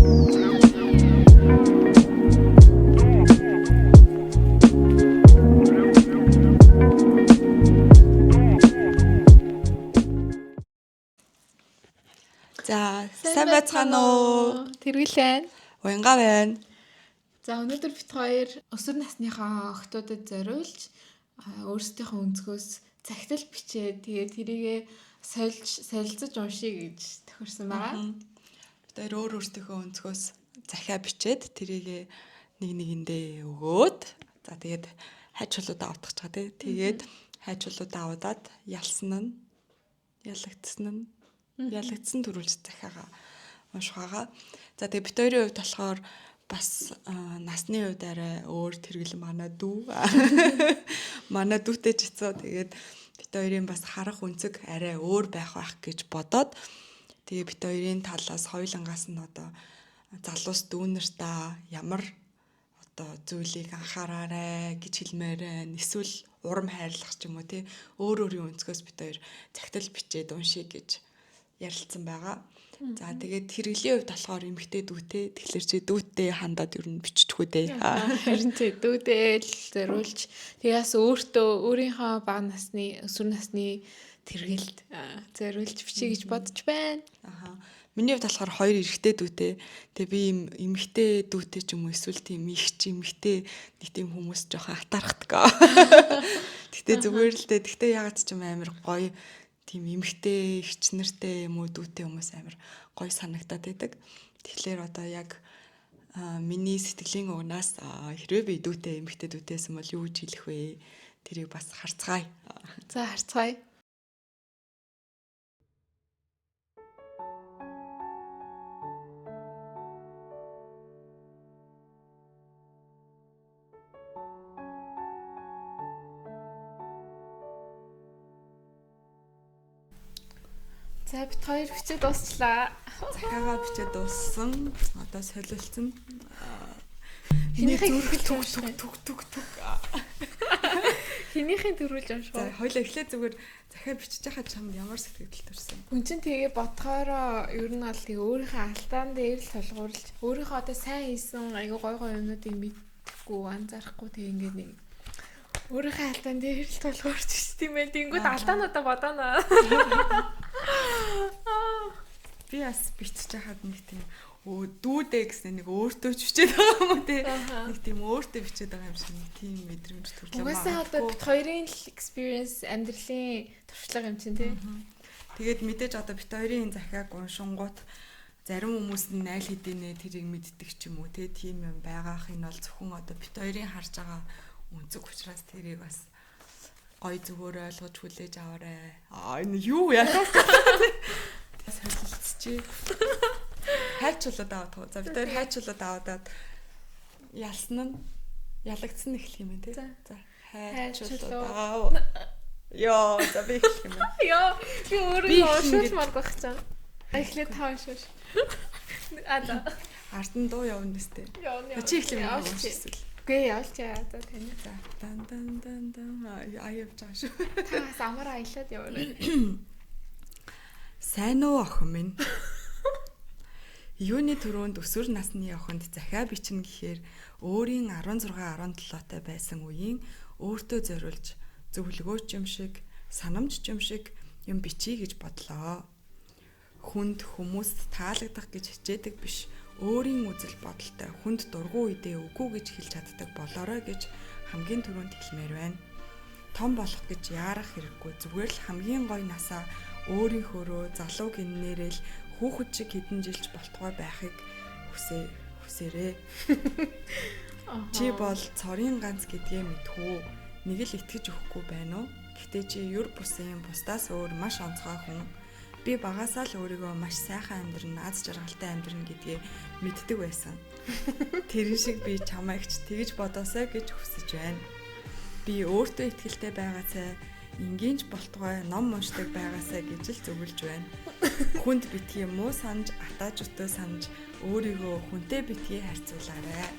За, сайн байцгаана уу? Тэргэлэн. Уянга байна. За өнөөдөр бит хоёр өсвөр насныхаа охтуудад зориулж өөрсдийнхөө өнцгөөс цагтл бичээд тэгээд тэрийгэ солилцож уншия гэж тохирсон байгаа. Бид хоёр өөрсдийнхөө өнцгөөс захиа бичээд тэрийг нэг нэгэндээ өгөөд за тэгээд хайч чулуудаа авах гэж байгаа тий. Тэгээд хайч чулуудаа аваад ялсан төрүүлж захиагаа унших байгаа. За тэгээд бид хоёрын хувьд болохоор бас насны хувьд арай өөр тэргэлэн манай дүү. Манай дүүтэй ч хэцүү. Тэгээд бид хоёрын бас харах өнцөг арай өөр байх гэж бодоод тэгээ бид хоёрын талаас хоёулангаас нь одоо залуус дүүнэртаа ямар одоо зүйлийг анхаараарай гэж хэлмээр байна. Эсвэл урам хайрлах ч юм уу тий. Өөр өөрийн өнцгөөс бид хоёр цагтл бичээд уншия гэж ярилцсан байгаа. За тэгээд хэрэглийн хувьд болохоор эмэгтэй дүүтэй тэгэхээр чи дүүтэй хандаад ер нь биччихгүй дээ. Харин ч дүүдээ л зориулж тэгээс өөрийнхөө бага насны өсвөр насны тэргэлд зориулж бичиж гэж бодож байна. Миний хувьд болохоор хоёр эрэгтэй дүүтэй. Тэгээ би юм эмэгтэй дүүтэй ч юм уу эсвэл тийм их ч эмэгтэй нэг тийм хүмүүс жоохон атаархдаг. Гэтэ зүгээр л дээ. Гэтэ ягаад ч юм амар гоё тийм эмэгтэй ихч нартай юм уу дүүтэй хүмүүс амар гоё санагдаад байдаг. Тэгэхээр одоо яг миний сэтгэлийн угнаас хэрвээ би дүүтэй эмэгтэй дүүтэйсэн бол юу гэж хэлэх вэ? Тэрийг бас харцгаая. За харцгаая. За бит хоёр бичиж дуусчлаа. Захиагаа бичиж дууссан. Одоо солилцсон. Хинийхээ түг. Хинийхээ төрүүлж унших. За хоёлаа эхлээд зүгээр захиа бичиж байхад чамд ямар сэтгэл төрсөн? Хүн чинь тэгээ бодхоороо ер нь бол тэгээ өөрийнхөө алдаан дээр л толгуурлаж өөрийнхөө одоо сайн хийсэн айгу гой юмнуудыг мэдхгүй анзаарахгүй тэгээ ингээд нэг өөрийнхөө алдаан дээр л толгуурч тийм ээ. Тэнгүүд алдаануудаа бодоно. Би бас бичиж байхад нэг тийм дүүдээ гэсэн нэг өөртөө ч бичээд байгаа юм уу те. Нэг тийм өөртөө бичээд байгаа юм шиг нэг тийм мэдрэмж төрлөө. Угаасаа одоо бит хоёрын л experience амьдралын туршлага юм чинь те. Тэгээд мэдээж одоо бит хоёрын захиаг уншингууд зарим хүмүүс нь найл хэдийнэ тэрийг мэддэг ч юм уу те. Тийм юм байгаах нь бол зөвхөн одоо бит хоёрын харж байгаа өнцөг учраас тэрийг бас гой зүгээр ойлгож хүлээж аваарай. Энэ юу яа? Солилцчихъя. Хайчлууд аваад. За бид хоёр хайчлууд аваад ялагдсан эхлэх юм тий. За хайчлууд аа. Йоо, за би эхлэх юм. Йоо, би өөрөө уушмаар байх чам. Эхлээд таа шууш. Аа. Ард нь дуу явна нэстэй. Чи эхлэх юм уушсан. Гээ явуулчаа одоо тань. За дан аяв жааш. Та амар аялаад яваарай. Сайн уу охин минь? Юуны төрөнд өсвөр насны охинд захиа бичнэ гэхээр өөрийн 16-17-тай байсан үеийн өөртөө зориулж зөвлөгөөч юм шиг, санамж юм шиг юм бичье гэж бодлоо. Хүнд хүмүүст таалагдах гэж хичээдэг биш. Өөрийн үзэл бодолтой хүнд дургуй үедээ үгүй гэж хэлж чаддаг болоорой гэж хамгийн түрүүнд хэлмээр байна. Том болох гэж яарах хэрэггүй. Зүгээр л хамгийн гоё насаа өөрийнхөөрөө залуу гиннээрэл хүүхэд шиг хэдэн жилч болтгой байхыг хүсээрээ. Чи бол цорын ганц гэдгээ мэдхүү. Нэг л итгэж өгөхгүй байна уу? Гэхдээ чи юр бусын бусдаас өөр маш онцгой хүн. Би багасаа л өөрийгөө маш сайхан амьдран, аз жаргалтай амьдран гэдгээ мэддэг байсан. Тэрэн шиг би чамайгч тэгж бодоосай гэж хүсэж байна. Би өөртөө итгэлтэй байгаасай, энгийнч болтгой ном уншдаг байгаасай гэж л зөвлөж байна. Хүнд битгий муу санаж, атаажтай санаж өөрийгөө хүнтэй битгий харьцуулаарай.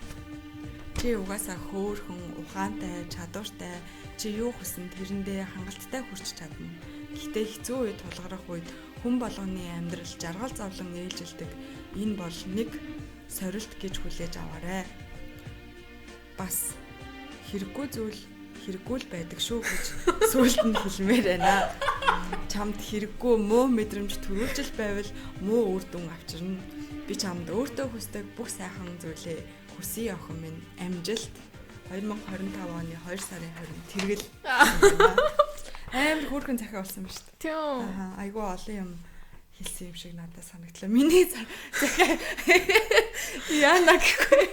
Чи угаасаа хөөрхөн, ухаантай, чадвартай, чи юу хүсэн тэрэндээ хангалттай хүрч чадна. Гэхдээ хэцүү үед тулгарах үед хүн болгоны амьдрал жаргал зовлон ээлжилдэг. Энэ бол нэг сорилт гэж хүлээж аваарай. Бас хэрэггүй зүйл хэрэггүй л байдаг шүү гэж сүулт нь хэлмээр байна. Чамд хэрэггүй муу мэдрэмж төрүүлж байвал муу үр дүн авчирна. Би чамд өөртөө хүсдэг бүх сайхан зүйлээ хүсье охин минь. Амжилт. 2025 оны 2 сарын 20 тэргэл. Амар хөөрхөн захиа болсон ба шүү дээ. Тийм. Айгуу олон юм хэлсэн юм шиг надад санагдлаа. Миний захиа яана гэхгүй.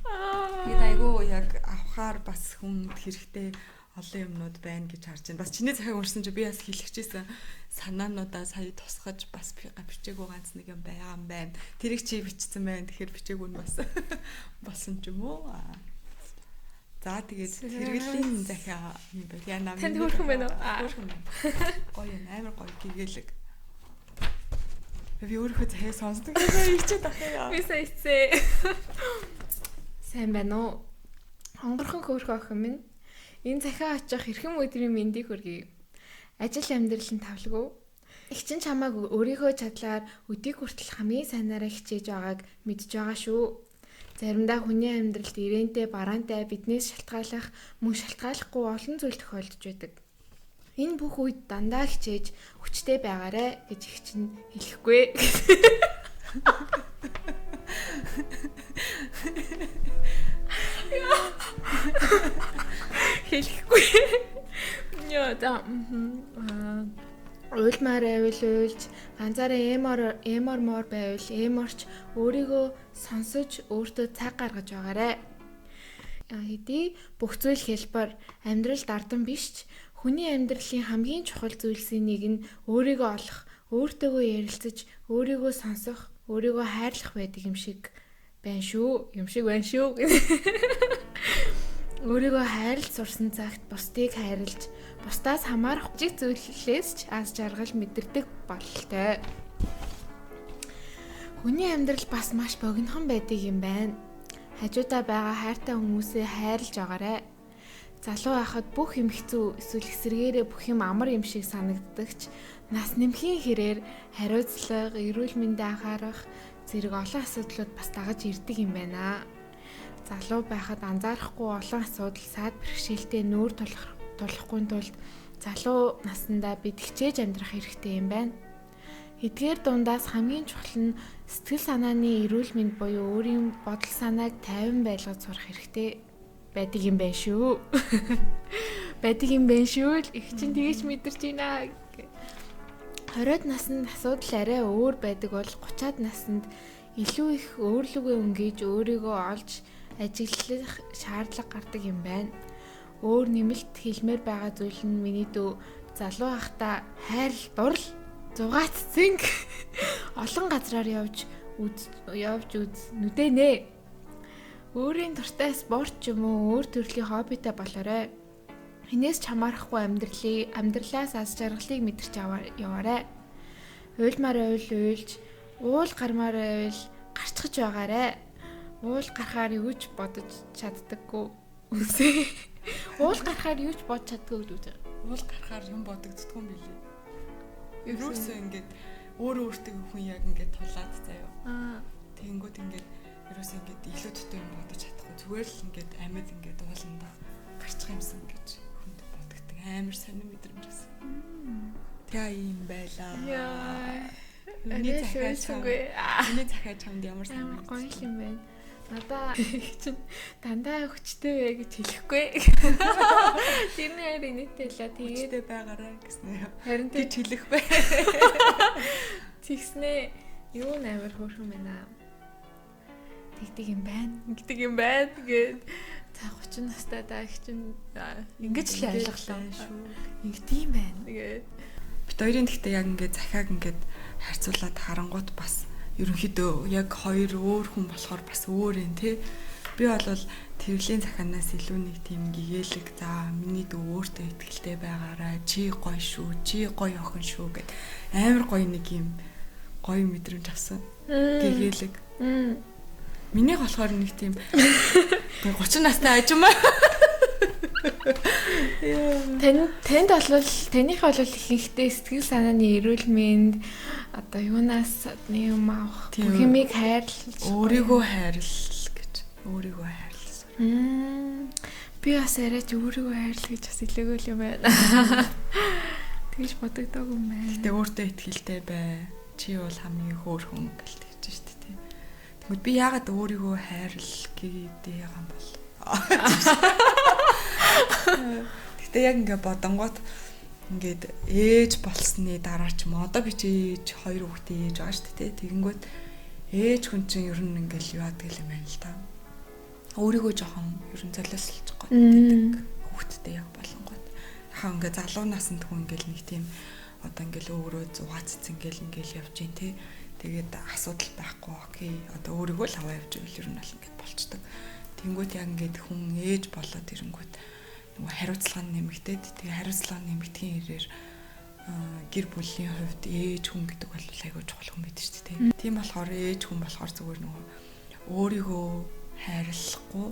Тэгээд айгуу яг авахаар бас хүнд хэрэгтэй олон юмнууд байна гэж харж байна. Бас чиний захиаг уншсан чи би бас хэлчихсэн санаануудаа сая тусгаж бас бичээгүй ганц нэг юм байгаа юм байна. Тэрийг чи бичсэн байна. Тэгэхээр бичээгүй нь бас болсон ч юм уу. За тэгээд хэрэглийн захиа юм байна. Яна танд хөөрхөн байна уу? Хөөрхөн байна. Гоё амар гоё гэгээлэг. Би өөрөө захиа сонсдог гэсэн ичээд ахаа. Би саяцээ. Сайн байна уу? Хонгорхон хөөрхөн охин минь. Энэ захиа очих хэрхэн өдрийн мэндийг хүргэе. Ажил амьдрал нь тавлгүй. Их чин чамааг өөрийнхөө чадлаар өдийг хүртэл хамгийн сайнаараа хичээж байгааг мэдж байгаа шүү. Заримдаа хүний амьдралд ирээнтэй бараантай биднээс шалтгааллах мөн шалтгааллахгүй олон зүйл тохиолдож байдаг. Энэ бүх үед дандаа хичээж хүчтэй байгаарэ гэж их чин хэлэхгүй. Хэлэхгүй. Яа да. Уйлмаар байвал уйлж, ганцаараа эмор байвал эморч өөрийгөө сонсож өөртөө цаг гаргаж байгаарэ. Хэдий бүх зүйл хэлбэр амьдралд ардан биш ч хүний амьдралын хамгийн чухал зүйлсийн нэг нь өөрийгөө олох, өөртөөгөө ярилцаж, өөрийгөө сонсох, өөрийгөө хайрлах байдаг юм шиг байна шүү. Өөрийгөө хайрлж сурсан цагт бусдыг хайрлж, бусдаас хамаарах жиг зүйлээс ч аз жаргал мэдэрдэг бололтой. Хүний амьдрал бас маш богинохон байдаг юм байна. Хажуудаа байгаа хайртай хүмүүсээ хайрлж байгаарай. Залуу байхад бүх юм хэцүү, эсвэл эсэргээрээ бүх юм амар юм шиг санагддагч нас нэмхийн хэрээр хариуцлага, эрүүл мэндэд анхаарах зэрэг олон асуудлууд бас дагаж ирдэг юм байна. Залуу байхад анзаарахгүй олон асуудал саад бэрхшээлтэй нүүр тулахгүй тулд залуу наснда бид хичээж амьдрах хэрэгтэй юм байна. Эдгээр дундаас хамгийн чухал нь сэтгэл санааны эрүүл мэнд буюу өөрийн бодол санааг тайван байлгаж сурах хэрэгтэй байдаг юм байна шүү. Байдаг юм байна шүү. Их чинь тэгэж мэдэрч байна. 20-од наснд асуудал арай өөр байдаг бол 30-аад наснд илүү их өөрлөгөө өнгөж өөрийгөө олж ажиглах шаардлага гардаг юм байна. Өөр нэмэлт хэлмээр байгаа зүйл нь миний дүү залуу байхдаа хайр дурл зугаат зинг олон газраар явж үз нүдэнэ. Өөрийн дуртай спорт ч юм уу өөр төрлийн хоббитой болоорой. Хинээс ч хамаарахгүй амьдралаас аз жаргалыг мэдэрч яваарай. Уйлмаар уйлж, уул гармаар уйл гарчхаж байгаарай. Уул гарахаар юу ч бодож чаддаггүй. Үсээ. Уул гарахаар юу ч бодож чаддаггүй гэдэг. Уул гарахаар юм бодогддгүй юм билээ. Ерөөсөө ингээд өөртөө хүн яг ингээд тулаад заяа. Тэнгүүд ингээд ерөөсөө ингээд илүү төтөө юм бодож чадахгүй. Зүгээр л ингээд амьд ингээд ууландаа гарчих юмсан гэж хүнд бодогддаг. Амар сонир мэдрэмж байсан. Тэгээ юм байлаа. Яа. Миний захиа чамд ямар сайн гоё юм байна. Надаа чинь дандаа хүчтэй вэ гэж хэлэхгүй. Тэрний хайр инээдэлээ тэгээд байгаарай гэснээр. Харин тийч хэлэх бай. Тэгснээ юу нээр хөөрхөн байна. Тэгдэг юм байна гэд. За 30 настай даа их чинь ингэж л ойлголоо шүү. Ингэдэм байна гэд. Бид хоёрын гэхдээ яг ингээд захиаг ингээд харьцуулаад харангуут бас ерөнхийдөө яг хоёр өөр хүн болохоор бас өөр юм тий. Би бол тэрвлийн захианаас илүү нэг тийм гэгээлэг за миний дүү өөртөө ихтэй байгаарай. Чи гоё шүү. Чи гоё охин шүү гэд амар гоё нэг юм гоё мэдрэмж авсан. Гэгээлэг. Минийх болохоор нэг тийм 30 настай ажимаа. Танд бол таных бол ихэнхдээ сэтгэл санааны эрүүл мэнд одоо юунаас нэг юм авах Тийм. бүх юмыг хайрлаж Өөрийгөө хайрл гэж. Өөрийгөө хайрласаар. Би бас арайч өөрийгөө хайрл гэж бас илээгэл юм байна. Тэгж бодогдоогүй юм байна. Гэтэ өөртөө итгэлтэй бай. Чи бол хамгийн хөөр хүн гэж тэгж штэ тий. Тэгвэл би яагаад өөрийгөө хайрл гэдэг юм бол. Гэтэ яг ингээ бодонгууд ингээд ээж болсны дараа ч юм одоо би чи ээж 2 хүүхдээ ээж байгаа штэ тий. Тэгэнгүүт ээж хүн чинь ер нь ингээл яадаг юм байна л та. Өөрийгөө жоохон ер нь золиослж гэдэг хүүхдтэй яг болонгууд. Яхаа ингээ залуу наснд хүн ингээл нэг тийм одоо ингээл өөрөө зугаацц ингээл явж гин тий. Тэгээд асуудал байхгүй окей. Одоо өөрийгөө л аваа явж ивэл ер нь бол ингээд болчдөг. Тэнгүүт яг ингээд хүн ээж болоод ирэнгүүт нөгөө хариуцлага нь нэмэгдээд тэгээ хариуцлага нэмэгдэхийн хэрээр гэр бүлийн хувьд ээж хүн гэдэг бол айгүй чухал хүн байдаг шүү дээ. Тийм болохоор ээж хүн болохоор зүгээр нөгөө өөрийгөө хайрлахгүй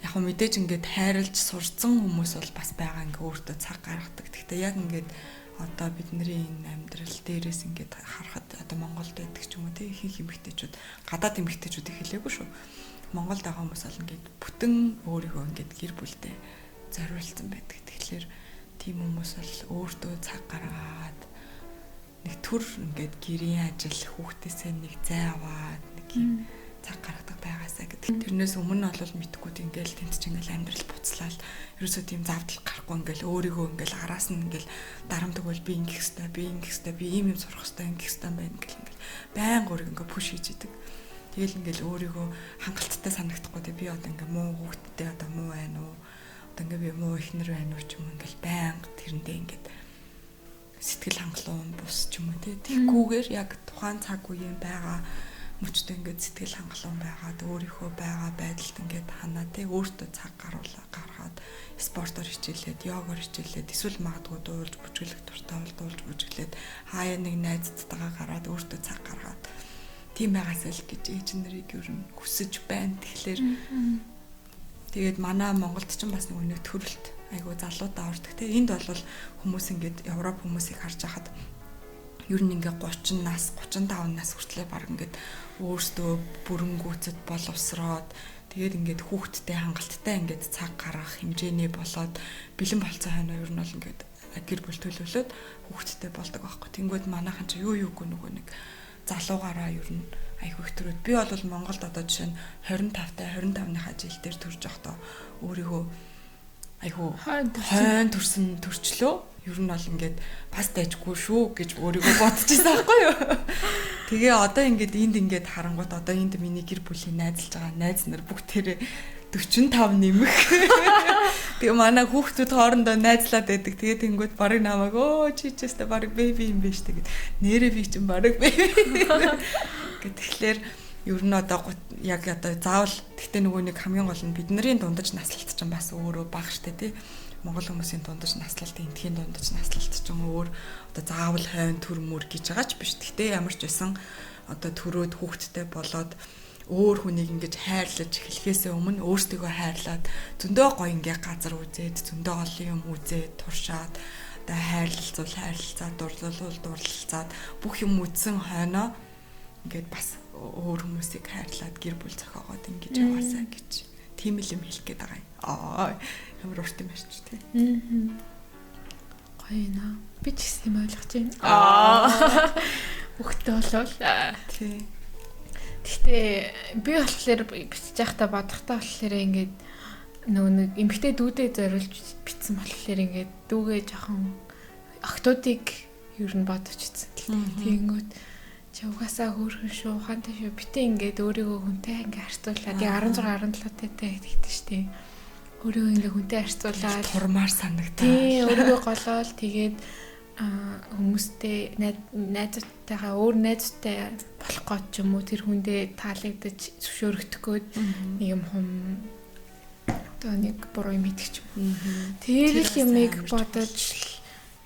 яг хөө мэдээж ингээд хайрлж сурцсан хүмүүс бол бас байгаа ингээ өөртөө цаг гаргадаг. Гэхдээ яг ингээд одоо бидний энэ амьдрал дээрээс ингээд харахад одоо Монголд байдаг ч юм уу тий ихэнх эмэгтэйчүүд гадаад эмэгтэйчүүдийг хэлээгүй шүү. Монголд байгаа хүмүүс бол ингээд бүтэн өөрийгөө ингээд гэр бүлдээ зориулсан байдаг. Тэгэхээр тийм хүмүүс бол өөртөө цаг гаргаад нэг төр ингээд гэрийн ажил хүүхдээсээ нэг зай аваад нэг юм цаг гаргадаг байгаасаа гэдэг. Тэрнээс өмнө бол мэдхгүй ингээл тэнцэж ингээл амьдрал буцлаад ерөөсөө тийм завдал гарахгүй ингээл өөрийгөө ингээл араас нь ингээл дарамдаг бол би ингэх хэвээр би ийм юм сурах хэвээр ингэх хэвээр байна ингээл байнга өөрийгөө ингээ пуш хийж идэг. Тэгэл ингээл өөрийгөө хангалттай санагдахгүй те би одоо ингээ муу хүүхдтэй одоо муу байна уу? Одоо ингээ би муу ихнэр байна уу ч юм ингээл байнга тэрэндээ ингээд сэтгэл хангалуун бус ч юм уу те. Тэггүйгээр яг тухайн цаг үеийн байгаа мөчтөө ингээд сэтгэл хангалуун байгаад өөрийнхөө байгаа байдалд ингээд ханаа те өөртөө цаг гаргаад спортоор хичээлээд йогоор хичээлээд эсвэл магадгүй дуулж бүжиглэх дуртай бол дуулж бүжиглээд хаяа нэг найзтайгаа гараад өөртөө цаг гаргаад тийм байгаасаа л гэж ээж нарыг ер нь хүсэж байна. Тэгэхээр тэгээд манай Монголд ч бас нэг төрөлт айгуу залуудаа ордог те энд бол хүмүүс ингээд Европ хүмүүсийг харж хахад ер нь ингээ 30 нас 35 нас хүртлээр баг ингээд өөртөө бүрэнгүүцэд боловсроод тэгээд ингээд хүүхдтэй хангалттай ингээд цаг гаргах хэмжээний болоод бэлэн болцоо хойно ер нь бол ингээд гэр бүл төлөвлөд хүүхдтэй болдог байхгүй. Тэнгүүд манайхан ч юу юугүй нөгөө нэг залуугаараа ер нь айгүй их төрөд би бол Монголд одоо жишээ нь 25-ныхаа жил дээр төрж явахдаа өөрийгөө айгүй хойно төрсөн төрчлөө ер нь бол ингээд бас дайжгүй шүү гэж өөрийгөө бодчихсан байхгүй юу. Тэгээ одоо ингээд энд ингээд харангууд одоо энд миний гэр бүлийн найзалж байгаа найз нар бүгдээрээ 45 нэмэх. Тэгээ манай хүүхдүүд хоорондоо найзлаад байдаг. Тэгээ тэнгууд барыг намайг чичээстэй барыг бэби юм биш тэгээд нэрээ би чинь барыг бэби. Тэгэхээр ер нь одоо яг одоо заавал гэхдээ нөгөө нэг хамгийн гол нь бидний дундаж наслалт чинь бас өөрөө бага штэ тий. Монгол хүмүүсийн дундаж наслалт, эндхийн дундаж наслалт ч юм өөр одоо заавал хойно төр мөр гэж байгаа ч биш. Гэхдээ ямар ч байсан одоо төрөөд хүүхдтэй болоод өөр хүнийг ингэж хайрлаж эхлэхээс өмнө өөртөө хайрлаад зөндөө гоё ингээ газар үзээд зөндөө олон юм үзээд туршаад одоо хайрлалцаад дурлалцаад бүх юм үзсэн хойноо ингээд бас өөр хүмүүсийг хайрлаад гэр бүл зохиогоод ингэж яваасаа гэж тийм л юм хэлэх гээд байгаа юм. Ямар урт юм байна ч тий. Гоё наа. Би ч гэсэн юм ойлгож байна. Хүүхдтэй болвол тий. Гэхдээ би болохоор бичиж байхдаа бодохтой болохоор ингээд нөгөө нэг эмгтэй дүүдээ зориулж бичсэн болохоор ингээд дүүгээ жоохон октоодыг ер нь бодож үзсэн. Тэгэнгүүт чи угаасаа хөөрхөн шүү, ухаантай шүү. Битээ ингээд өөрийгөө хүнтэй ингээд харьцуулаад 16 17 таатай гэдэгтэй штеп. Өөрийгөө ингээд хүнтэй харьцуулаад турмаар санагдаа. Тий, өөрийгөө голоод тэгээд хүмүүстэй найзтайгаа өөр найзтай болох гэж ч юм уу тэр хүндээ таалагдаж зөвшөөрөгдөх гээд нэг юм одоо нэг буруу юм идэх юм. Тэр л юмыг бодож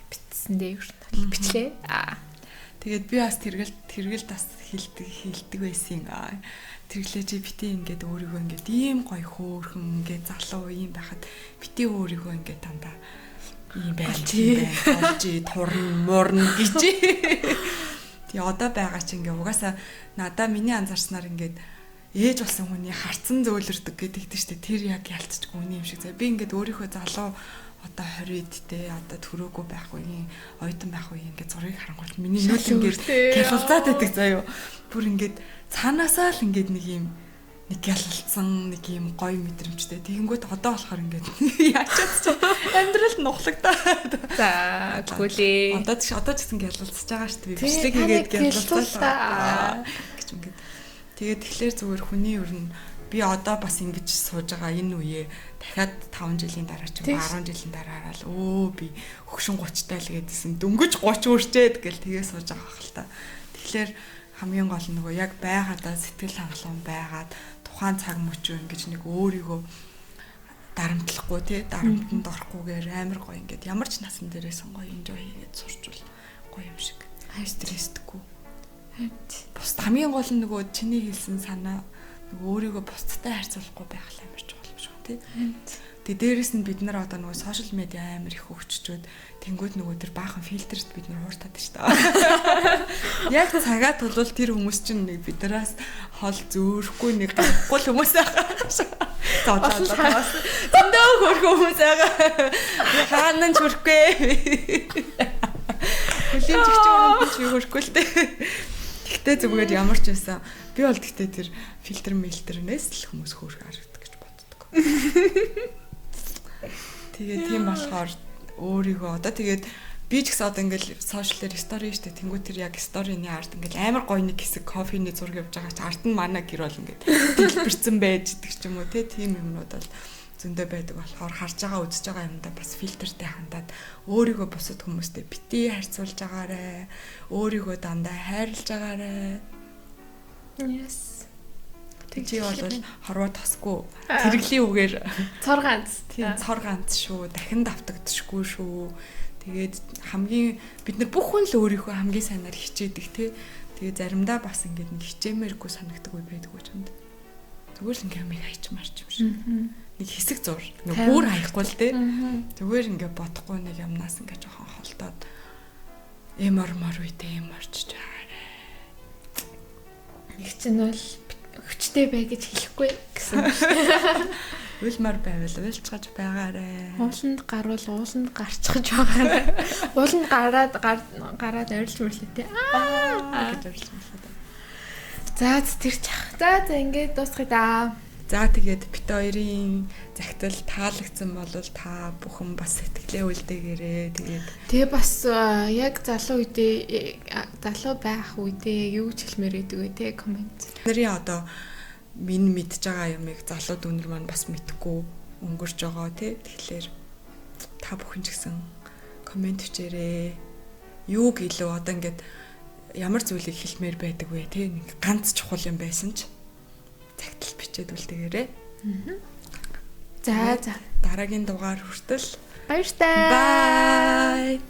битсэн дээ ер нь битлээ. Тэгээд би бас тэргэл бас хилдэг байсан. Тэрглээ чи бити ингээд өөрийгөө ингээд ийм гоё хөөрхөн ингээд залуу юм байхад бити өөрийгөө ингээд дандаа ийм байж турн морн гэж. Тэгээ одоо байгаа чи ингээ угаасаа надаа миний анзаарснаар ингээд ээж болсон хүний харцан зөөлөрдөг гэдэг чинь тэр яг ялцчихгүй үний юм шиг заа. Би ингээд өөрийнхөө залуу одоо 20-д те одоо төрөөгүй байх үеийн оюутан байх үеийн ингээд зургийг харангуут миний нүд ингээд гялалзаад байдаг заа юу. Бүр ингээд цаанаасаа л ингээд нэг гялалцсан нэг юм гоё мэдрэмжтэй. Тэгэнгүүт одоо болохоор ингээд яачаад ч амьдралд нухлагтаад. За гүлээ. Одоо ч гэсэн гялалцж байгаа шүү дээ. Бичлэг хийгээд гялалцлаа гэж ингээд. Тэгээд тэгэхээр зүгээр хүний ер нь би одоо бас ингэж сууж байгаа энэ үеэ дахиад 5 жилийн дараа ч юм уу 10 жилийн дараа л би хөгшин 30 таа л гэдсэн дөнгөж 30 үрчээд гэл тэгээ сууж байгаа хэл та. Тэгэхээр хамгийн гол нь нөгөө яг байгаадаа сэтгэл хангалуун байгаад тухайн цаг мөчөө ингэж нэг өөрийгөө дарамтлахгүй тий дарамтанд орохгүйгээр амар гоё ингээд ямар ч насан дээрээ сонгоо enjoy хийгээд сурчвал гоё юм шиг стрессдэггүй. Бус хамгийн гол нь нөгөө чиний хэлсэн санаа нөгөө өөрийгөө бусдтай харьцуулахгүй байх л амар чухал юм шиг тий. Тэгээ дээрэс нь бид нар одоо нөгөө сошиал медиа амар их хөгжчөөд тэнгууд нөгөө тэр баахан фильтрт бид нар хууртаад шүү дээ. Яг цагаа тулвал тэр хүмүүс чинь нэг биднээс хол зөөрөхгүй нэг гахгүй л хүмүүс байгаа. Зодлоо. Зөндөө хөрхөө хүмүүс байгаа. Хаана ч хөрөхгүй. Хөлийн чигчүүрэн би хөрөхгүй л дээ. Гэхдээ зүгээр ямар ч байсан би бол гэхдээ тэр фильтрнээс л хүмүүс хөөрх харагддаг гэж боддог. Тэгээд тийм болохоор өөрийгөө одоо тэгээд би ч гэсэн одоо ингээл сошиалэр стори штэ тэнгуү тэр яг сторины арт ингээл амар гоё нэг хэсэг кофений зураг явж байгаа чи арт нь манай гэр бол ингээд дэлбэрсэн байж идэг ч юм уу тийм юмнууд бол зөндөө байдаг болохоор харж байгаа үзэж байгаа юмдаа бас фильтртэй хандаад өөрийгөө бусад хүмүүстэй бити харьцуулж агаарэ өөрийгөө дандаа хайрлаж агаарэ. Yes. Чи бол хорвоо тосгүй тэрэглийн үгээр цор ганц. Тийм цор ганц шүү. Дахин давтагдчихгүй шүү. Тэгээд хамгийн бид нар бүх хүн л өөрийнхөө хамгийн сайнаар хичээдэг тий. Тэгээд заримдаа бас ингээд нэг хичээмээргүй санагддаг үе байдаг ч юмд. Зүгээр л ингээд мэг хайч марч юм шиг. Нэг хэсэг зур. Нэг бүр хаяхгүй л тий. Зүгээр ингээд бодохгүй нэг юмнаас ингээд жоохон холдоод эмормор үедээ эморч чаарэ. Нэг чинь бол хүчтэй бай гэж хэлэхгүй гэсэн. Үлмар байвал уйлцгаж байгаарэ. Ууланд гарвал ууланд гарчхаж байгаарэ. Ууланд гараад ойрлж мөрлөтэй. Гэж ойрлж мөрлөө. За тэр чах. За ингээд дуусгая да. За тэгээд бит хоёрын загтал таалагдсан бол та бүхэн бас сэтгэлээ үлдээгээрээ тэгээ бас яг залуу байх үедээ юу ч хэлмээр идэг үү те комент. Нарын одоо минь мэдж байгаа юмыг залууд өнөр маань бас мэдхгүй өнгөрч байгаа тий. Тэгэхээр та бүхэн ч гэсэн комент бичээрэй. Юуг илүү одоо ингээд ямар зүйлийг хэлмээр байдаг вэ тий. Нэг ганц чухал юм байсан ч загтал бичээд үлдээгээрэй. За дараагийн дугаар хүртэл баяртай. Bye.